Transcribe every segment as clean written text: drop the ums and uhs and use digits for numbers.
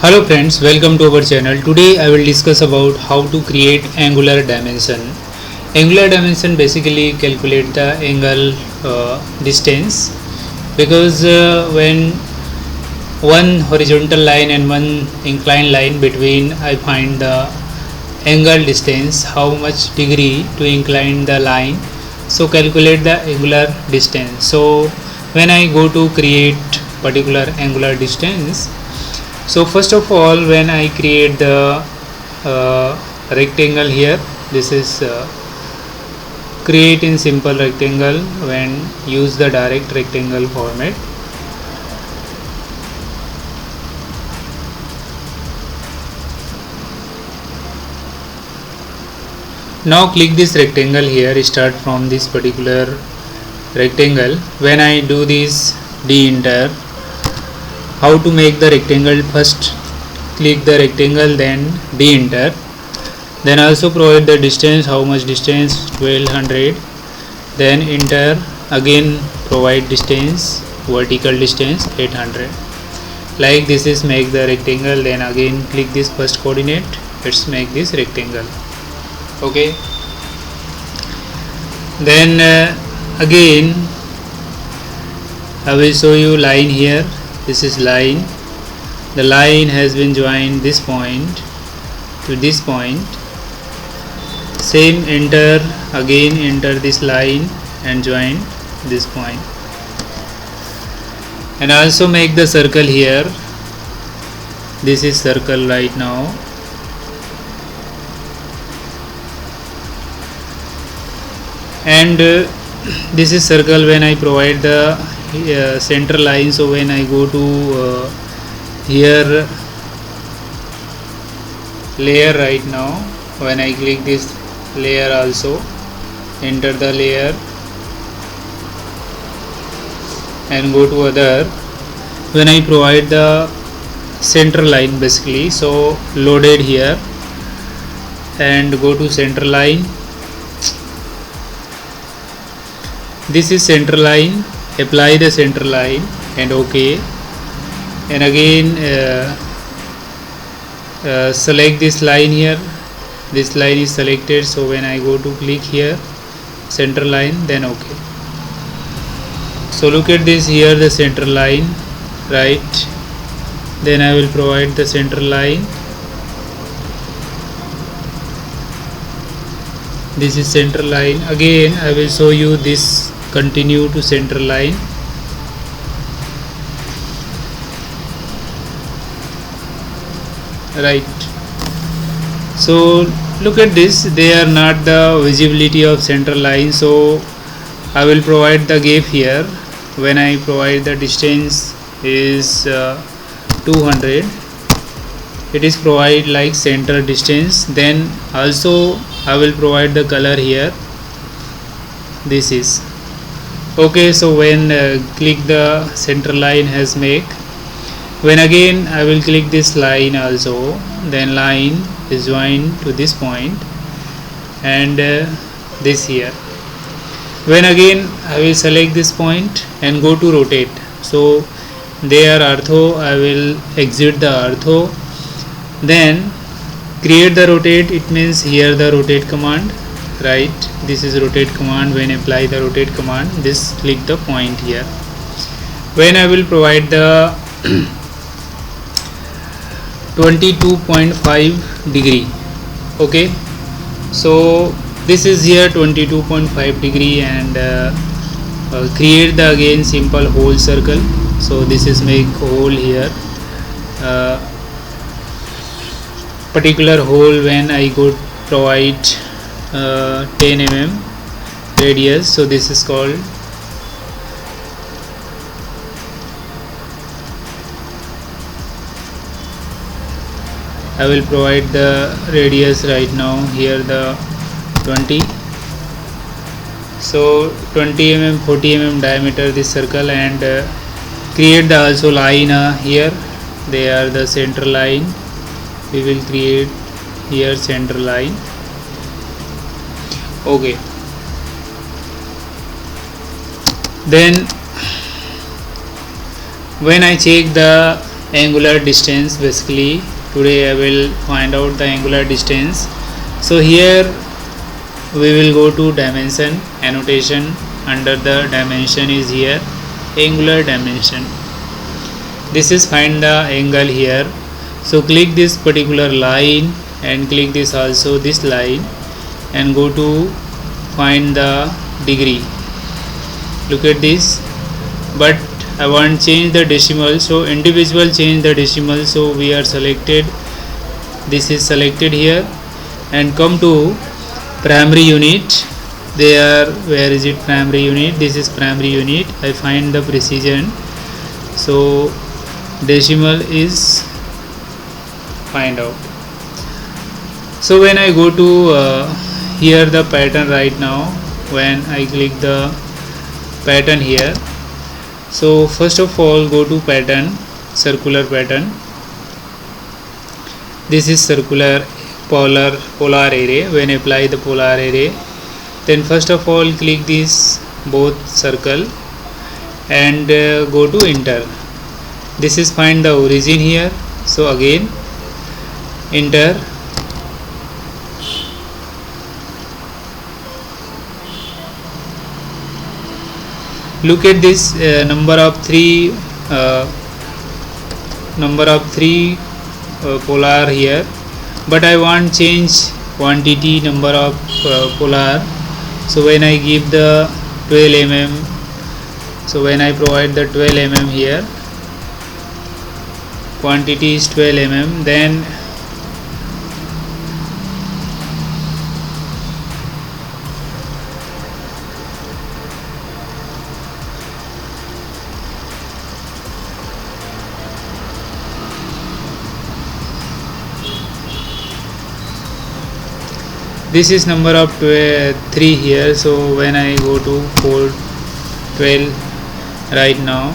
Hello friends, welcome to our channel. Today I will discuss about how to create angular dimension. Angular dimension basically calculate the angle distance, because when one horizontal line and one inclined line between, I find the angle distance, how much degree to incline the line, so calculate the angular distance. So when I go to create particular angular distance, so first of all, when I create the rectangle here, this is create in simple rectangle when use the direct rectangle format. Now click this rectangle here, start from this particular rectangle. When I do this de-enter, how to make the rectangle, first click the rectangle, then de-enter, then also provide the distance, how much distance, 1200, then enter, again provide distance, vertical distance 800. Like this is make the rectangle, then again click this first coordinate, let's make this rectangle. Okay, then again I will show you line here. This is line. The line has been joined this point to this point. Same, enter, again enter this line and join this point. And also make the circle here. This is circle right now. And this is circle when I provide the center line. So when I go to here layer right now, when I click this layer, also enter the layer and go to other, when I provide the center line basically, so loaded here and go to center line. This is center line, apply the center line and OK, and again select this line here. This line is selected, so when I go to click here center line, then OK. So look at this here, the center line, right? Then I will provide the center line. This is center line. Again I will show you this, continue to center line. Right, so look at this, they are not the visibility of center line, so I will provide the gap here. When I provide the distance is 200, it is provide like center distance. Then also I will provide the color here, this is okay. So when click the center line has make, when again I will click this line also, then line is joined to this point and this here. When again I will select this point and go to rotate, so there ortho, I will exit the ortho, then create the rotate, it means here the rotate command, right? This is rotate command. When apply the rotate command, this click the point here. When I will provide the 22.5 degree, okay, so this is here 22.5 degree, and create the again simple whole circle. So this is make hole here, particular hole. When I go provide 10 mm radius, so this is called I will provide the radius right now here, the 20, so 20 mm 40 mm diameter this circle, and create the also line here. They are the center line, we will create here center line. Okay, then when I check the angular distance. Basically today I will find out the angular distance. So here we will go to dimension annotation. Under the dimension is here angular dimension. This is find the angle here. So click this particular line and click this also this line and go to find the degree. Look at this, but I want change the decimal, so individual change the decimal. So we are selected, this is selected here, and come to primary unit. There, where is it, primary unit? This is primary unit. I find the precision, so decimal is find out. So when I go to here the pattern right now, when I click the pattern here, so first of all go to pattern, circular pattern. This is circular polar array. When apply the polar array, then first of all click this both circle and go to enter. This is find the origin here, so again enter. Look at this number of three polar here, but I want change quantity number of polar. So when I give the 12 mm, so when I provide the 12 mm here, quantity is 12 mm, then this is number of 3 here. So when I go to 12 right now,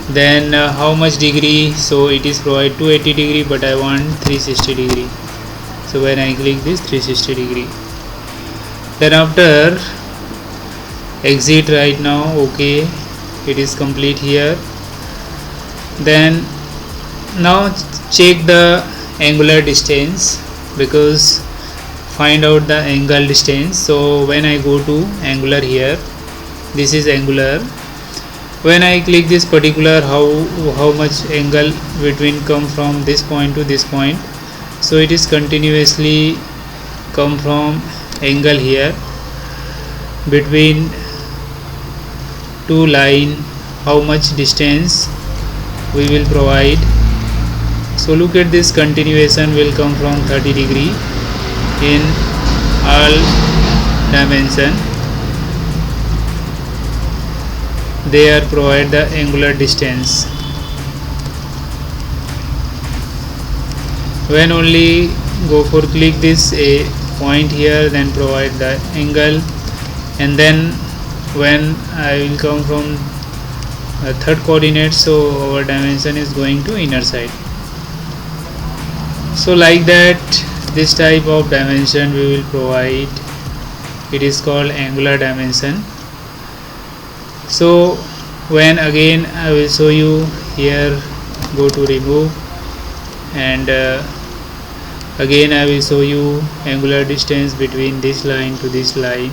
then how much degree? So it is provide 280 degree, but I want 360 degree. So when I click this 360 degree, then after exit right now, okay, it is complete here. Then now check the angular distance, because find out the angle distance. So when I go to angular here, this is angular. When I click this particular, how much angle between come from this point to this point, so it is continuously come from angle here between two line, how much distance we will provide. So look at this, continuation will come from 30 degree in all dimension. They are provide the angular distance. When only go for click this a point here, then provide the angle, and then when I will come from third coordinate, so our dimension is going to inner side. So like that, this type of dimension we will provide. It is called angular dimension. So when again I will show you here, go to remove, and again I will show you angular distance between this line to this line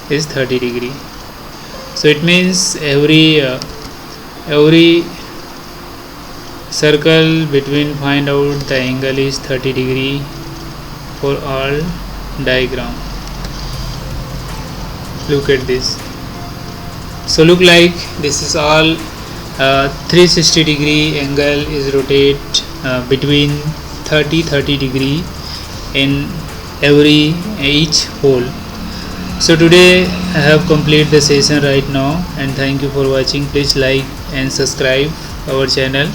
is 30 degree. So it means every circle between find out the angle is 30 degree for all diagram. Look at this. So look like this is all 360 degree angle is rotate between 30 degree in each hole. So today I have completed the session right now, and thank you for watching. Please like and subscribe our channel.